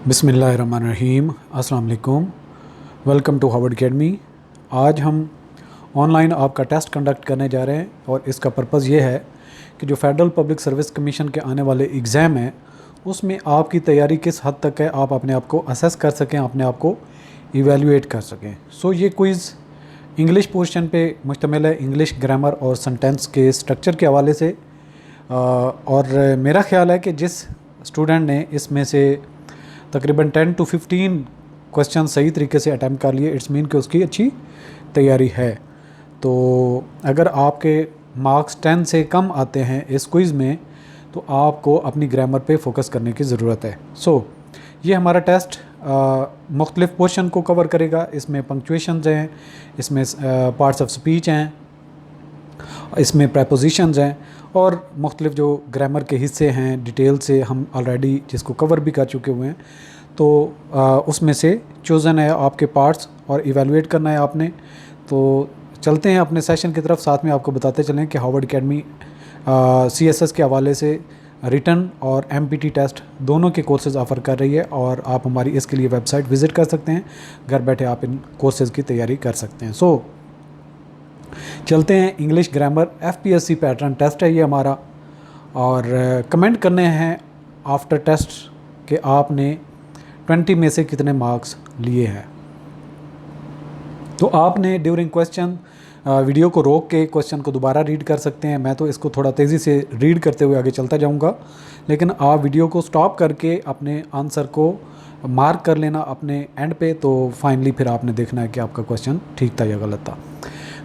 बिस्मिल्लाहिर्रहमानिर्रहीम। अस्सलाम वालेकुम। Welcome to Harvard academy. आज हम ऑनलाइन आपका टेस्ट कंडक्ट करने जा रहे हैं और इसका पर्पज़ ये है कि जो फेडरल पब्लिक सर्विस कमीशन के आने वाले एग्ज़ाम हैं उसमें आपकी तैयारी किस हद तक है, आप अपने आप को असेस कर सकें, अपने आप को इवेलुएट कर सकें। सो ये क्विज़ इंग्लिश पोर्शन पे मुश्तमिल है, इंग्लिश ग्रामर और सेंटेंस के स्ट्रक्चर के हवाले से। और मेरा ख्याल है कि जिस स्टूडेंट ने इसमें से तकरीबन 10 to 15 क्वेश्चन सही तरीके से अटैम्प्ट कर लिए, इट्स मीन कि उसकी अच्छी तैयारी है। तो अगर आपके मार्क्स 10 से कम आते हैं इस क्विज़ में तो आपको अपनी ग्रामर पे फोकस करने की ज़रूरत है। ये हमारा टेस्ट मुख्तलिफ़ पोर्शन को कवर करेगा। इसमें पंक्चुएशंस हैं, इसमें पार्ट्स ऑफ स्पीच हैं, इसमें प्रेपोजिशंस हैं और मुख्तलिफ़ जो ग्रामर के हिस्से हैं डिटेल से हम ऑलरेडी जिसको कवर भी कर चुके हुए हैं। तो उसमें से चूज़न है आपके पार्ट्स और इवेलुएट करना है आपने। तो चलते हैं अपने सेशन की तरफ, साथ में आपको बताते चलें कि हार्वर्ड अकेडमी CSS के हवाले से रिटन और MPT टेस्ट दोनों के कोर्सेज़ ऑफ़र कर रही है और आप हमारी इसके लिए वेबसाइट विज़िट कर सकते हैं। घर बैठे आप इन कोर्सेज़ की तैयारी कर सकते हैं। चलते हैं। English grammar FPSC pattern test है ये हमारा, और कमेंट करने हैं आफ्टर टेस्ट कि आपने 20 में से कितने मार्क्स लिए हैं। तो आपने ड्यूरिंग क्वेश्चन वीडियो को रोक के क्वेश्चन को दोबारा रीड कर सकते हैं। मैं तो इसको थोड़ा तेज़ी से रीड करते हुए आगे चलता जाऊंगा, लेकिन आप वीडियो को स्टॉप करके अपने आंसर को मार्क कर लेना अपने एंड पे। तो फाइनली फिर आपने देखना है कि आपका क्वेश्चन ठीक था या गलत था।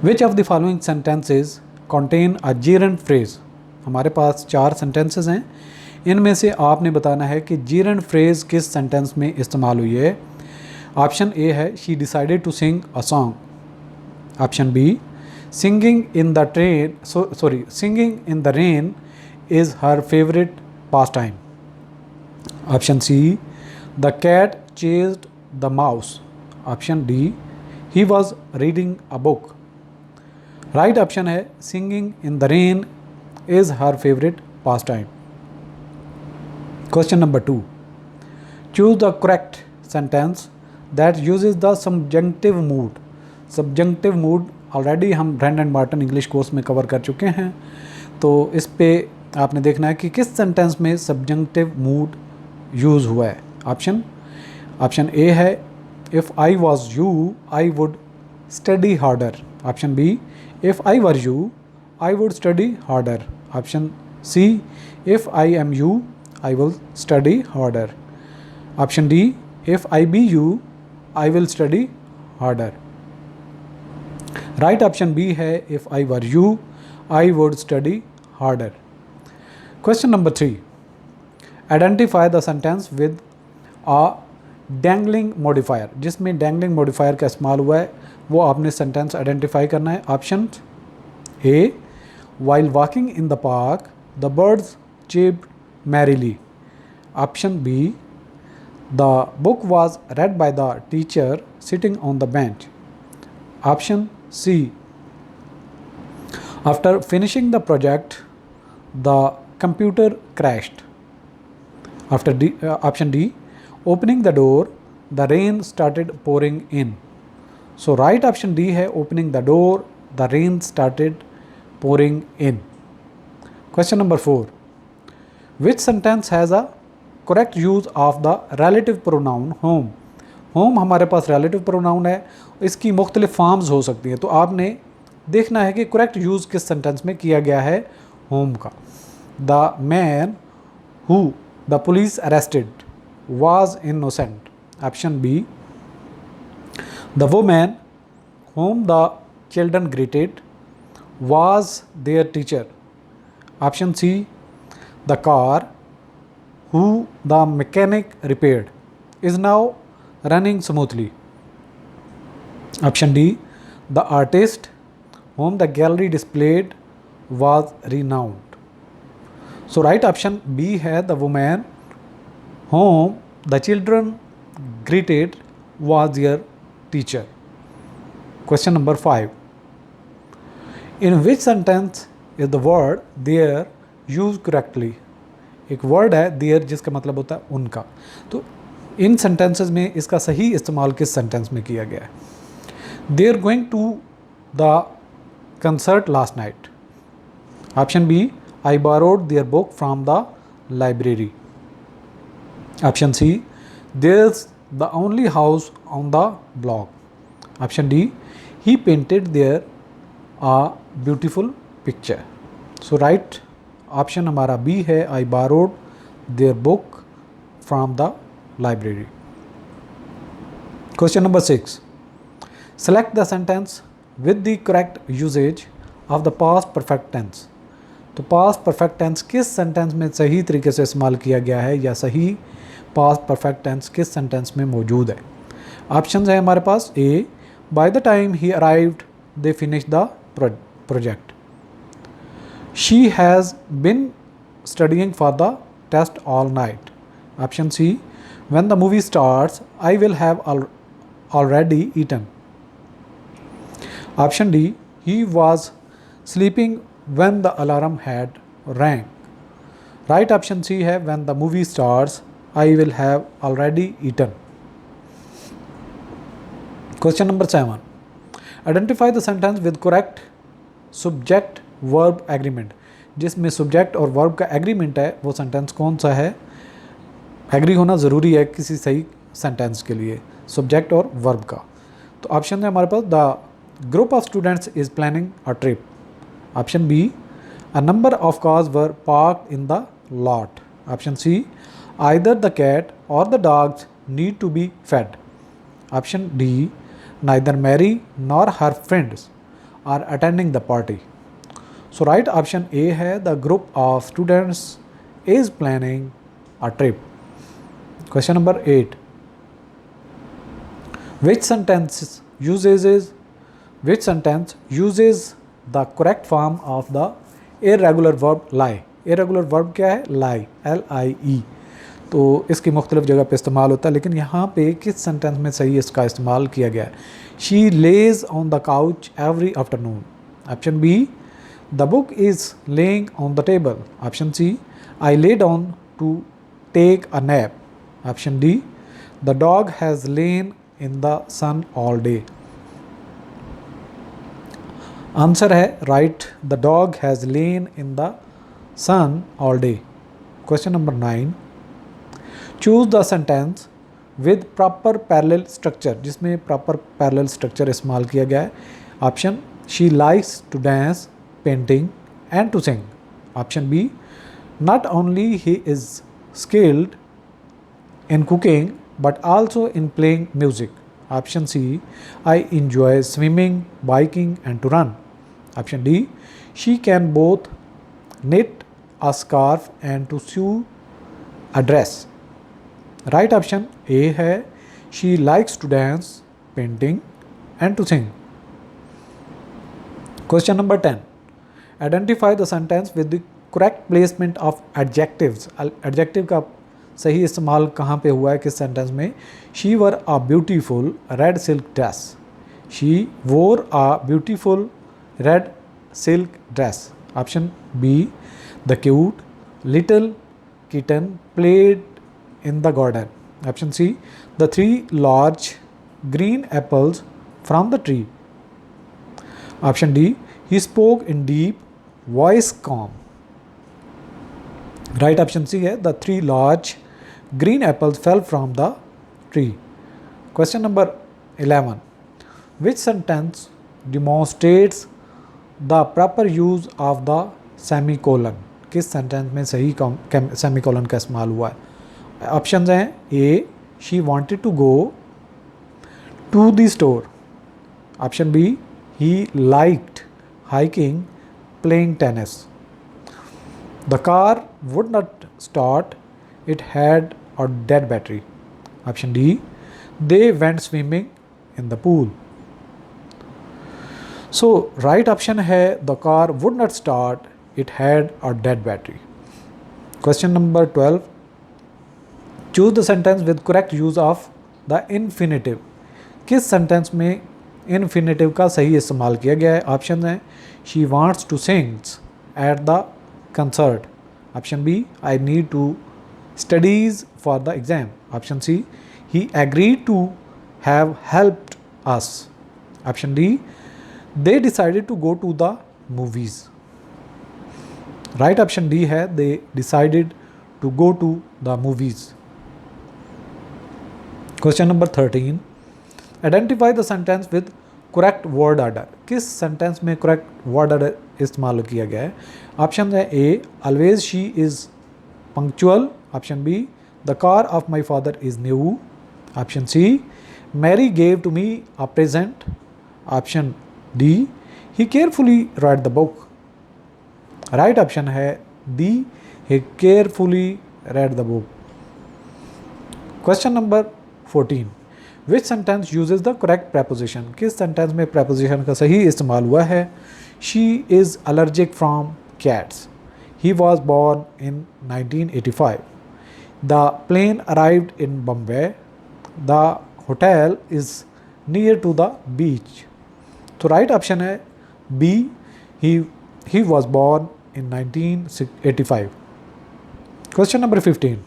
Which of the following sentences contain a gerund phrase. हमारे पास 4 सेंटेंसेस हैं, इनमें से आपने बताना है कि जीरेंट फ्रेज किस सेंटेंस में इस्तेमाल हुई है। ऑप्शन ए है she decided to sing a song. Option B singing in the rain is her favourite pastime. Option C the cat chased the mouse. Option D he was reading a book. Right option है singing in the rain is her favourite pastime. Question number 2, choose the correct sentence that uses the subjunctive mood. Subjunctive mood already हम brand and Martin English course में cover कर चुके हैं। तो इस पे आपने देखना है कि किस सेंटेंस में सबजंक्टिव मूड यूज़ हुआ है। ऑप्शन ए है if I was you I would study harder. Option B if I were you I would study harder. Option C if I am you I will study harder. Option D if I be you I will study harder. Right option B है if I were you I would study harder. Question number 3, identify the sentence with a dangling modifier. जिसमें dangling modifier का इस्तेमाल हुआ है वो आपने sentence identify करना है। Option A while walking in the park the birds chirped merrily. Option B the book was read by the teacher sitting on the bench. Option C after finishing the project the computer crashed. Option D, opening the door, the rain started pouring in. So right option D है opening the door, the rain started pouring in. Question number 4, which sentence has a correct use of the relative pronoun home? home हमारे पास relative pronoun है, इसकी मुख्तलिफ forms हो सकती हैं। तो आपने देखना है कि करेक्ट यूज़ किस सेंटेंस में किया गया है home का। The man who the police arrested was innocent. Option B, the woman whom the children greeted was their teacher. Option C, the car who the mechanic repaired is now running smoothly. Option D, the artist whom the gallery displayed was renowned. So right option B है the woman whom the children greeted was their teacher. Question number 5, in which sentence is the word there used correctly? एक word है there जिसका मतलब होता है उनका। तो इन sentences में इसका सही इस्तेमाल किस सेंटेंस में किया गया है? They are going to the concert last night. Option B, I borrowed their book from the library. Option C, there is the only house on the block. Option D, he painted there a beautiful picture. So right option हमारा B है, I borrowed their book from the library. Question number 6. Select the sentence with the correct usage of the past perfect tense. तो past perfect tense किस sentence में सही तरीके से इस्तेमाल किया गया है या सही past perfect tense किस sentence में मौजूद है? Options है हमारे पास A, by the time he arrived they finished the project. She has been studying for the test all night. Option C, when the movie starts, I will have already eaten. Option D, he was sleeping when the alarm had rang. Right option C है, when the movie starts, I will have already eaten. Question number 7. Identify the sentence with correct subject verb agreement. जिसमें subject और verb का agreement है, वो sentence कौन सा है? Agree होना ज़रूरी है किसी सही सेंटेंस के लिए, सब्जेक्ट और वर्ब का। तो ऑप्शन है हमारे पास, the group of students is planning a trip. Option B, a number of cars were parked in the lot. Option C, either the cat or the dogs need to be fed. Option D, neither Mary nor her friends are attending the party. So right option A है, the group of students is planning a trip. Question number 8. Which sentence uses the correct form of the irregular verb lie? Irregular verb क्या है? lie, L-I-E। तो इसकी मुख्तलिफ जगह पे इस्तेमाल होता है, लेकिन यहाँ पे किस सेंटेंस में सही इसका इस्तेमाल किया गया है? She lays on the couch every afternoon. Option B, the book is laying on the table. Option C, I lay down to take a nap. Option D, the dog has lain in the sun all day. Answer है right, the dog has lain in the sun all day. Question number 9. Choose the sentence with proper parallel structure, जिसमें proper parallel structure इस्तेमाल किया गया है. Option, she likes to dance, painting and to sing. Option B, not only he is skilled in cooking but also in playing music. Option C, I enjoy swimming, biking and to run. Option D, she can both knit a scarf and to sew a dress. Right option A है, she likes to dance, painting and to sing. Question number 10. Identify the sentence with the correct placement of adjectives. Adjective का सही इस्तेमाल कहाँ पे हुआ है, किस sentence में? She wore a beautiful red silk dress. She wore a beautiful red silk dress. Option B, the cute little kitten played in the garden. Option C, the 3 large green apples from the tree. Option D, he spoke in deep voice calm. Right option C है, the 3 large green apples fell from the tree. Question number 11. Which sentence demonstrates the proper use of the semicolon? किस sentence में सही semicolon का इस्तेमाल हुआ है? Option हैं A, she wanted to go to the store. Option B, he liked hiking, playing tennis. The car would not start, it had a dead battery. Option D, they went swimming in the pool. So right option है, the car would not start, it had a dead battery. Question number 12. Choose the sentence with correct use of the infinitive. किस sentence में infinitive का सही इस्तेमाल किया गया है? Option है, she wants to sing at the concert. Option B, I need to studies for the exam. Option C, he agreed to have helped us. Option D, they decided to go to the movies. Right option D है they decided to go to the movies. Question number 13, identify the sentence with correct word order. किस sentence में correct word order इस्तेमाल किया गया है? Option है A, always she is punctual. Option B, the car of my father is new. Option C, Mary gave to me a present. Option D, he carefully read the book. Right option है D, he carefully read the book. Question number 14, which sentence uses the correct preposition. किस sentence में preposition का सही इस्तेमाल हुआ है? She is allergic from cats. He was born in 1985. The plane arrived in Bombay. The hotel is near to the beach. तो right option है B, he was born in 1985. Question number 15,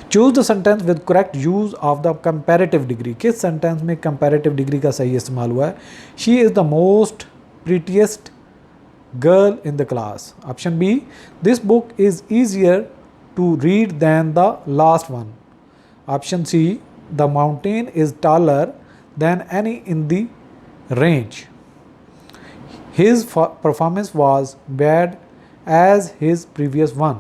choose the sentence with correct use of the comparative degree. किस sentence में comparative degree का सही इस्तेमाल हुआ है? She is the most prettiest girl in the class. Option B, this book is easier to read than the last one. Option C, the mountain is taller than any in the range. His performance was bad as his previous one.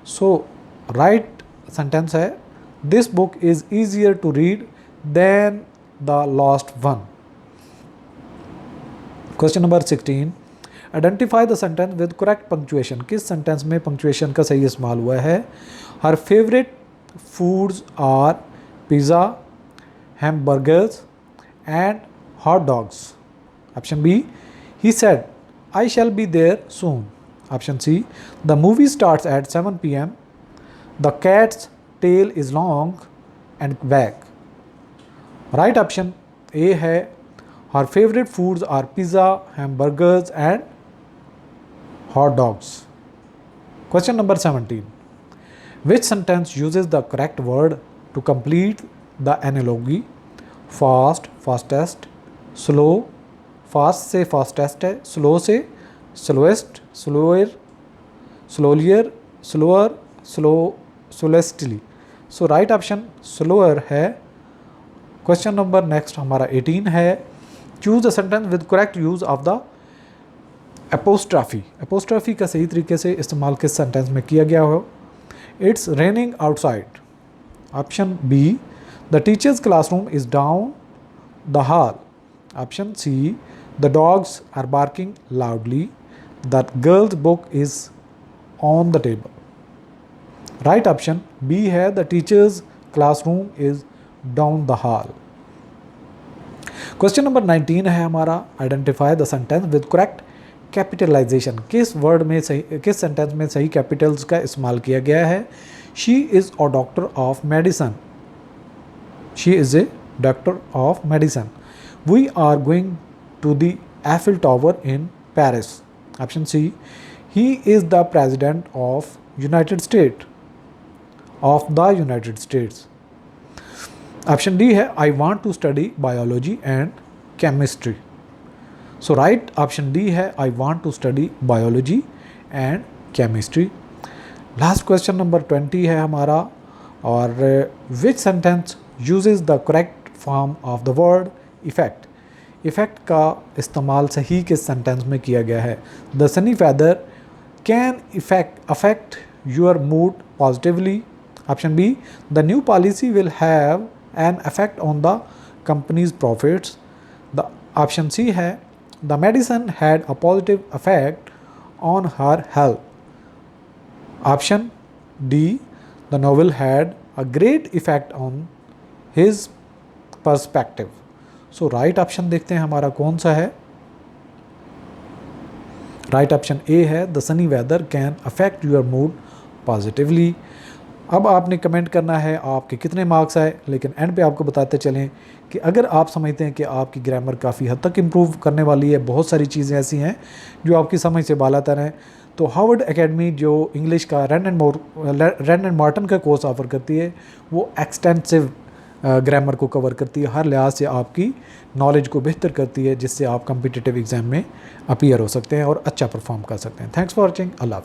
So right sentence है this book is easier to read than the last one. Question number 16, identify the sentence with correct punctuation. किस sentence में punctuation का सही इस्तेमाल हुआ है? Her favorite foods are pizza, hamburgers and hot dogs. Option B, he said I shall be there soon. Option C, the movie starts at 7 p.m. The cat's tail is long and back. Right option A है her favorite foods are pizza, hamburgers and hot dogs. Question number 17, which sentence uses the correct word to complete the analogy? Fast, fastest, slow, fast से fastest है, slow से slowest, slower, slowlier, slower, slowestly. So right option slower है. Question number next हमारा 18 है, choose the sentence with correct use of the apostrophe. apostrophe का सही तरीके से इस्तेमाल किस सेंटेंस में किया गया हो? It's raining outside. Option B, the teacher's classroom is down the hall. Option C, the dogs are barking loudly. The girl's book is on the table. Right option B है the teacher's classroom is down the hall. Question number 19 है हमारा, identify the sentence with correct capitalization. किस word में सही, किस sentence में सही Capitals का इस्तेमाल किया गया है? She is a doctor of medicine. She is a doctor of medicine. We are going to the Eiffel Tower in Paris. Option C, he is the president of United States. Option D है I want to study biology and chemistry. So right option D है I want to study biology and chemistry. Last question number 20 है हमारा, और which sentence uses the correct form of the word effect. Effect का इस्तेमाल सही किस sentence में किया गया है? The sunny weather can affect your mood positively. Option B, the new policy will have an effect on the company's profits. The option C है the medicine had a positive effect on her health. Option D, the novel had a great effect on his perspective. So right option देखते हैं हमारा कौन सा है? Right option A है the sunny weather can affect your mood positively. अब आपने comment करना है आपके कितने मार्क्स आए, लेकिन एंड पे आपको बताते चलें कि अगर आप समझते हैं कि आपकी ग्रामर काफ़ी हद तक इम्प्रूव करने वाली है, बहुत सारी चीज़ें ऐसी हैं जो आपकी समझ से बालातर हैं, तो हार्वर्ड एकेडमी जो इंग्लिश का रैंड एंड मार्टन का कोर्स ऑफ़र करती है, वो एक्सटेंसिव ग्रामर को कवर करती है, हर लिहाज से आपकी नॉलेज को बेहतर करती है, जिससे आप कम्पिटिटिव एग्ज़ाम में अपीयर हो सकते हैं और अच्छा परफॉर्म कर सकते हैं। Thanks for watching. अल्लाह हाफ़िज़।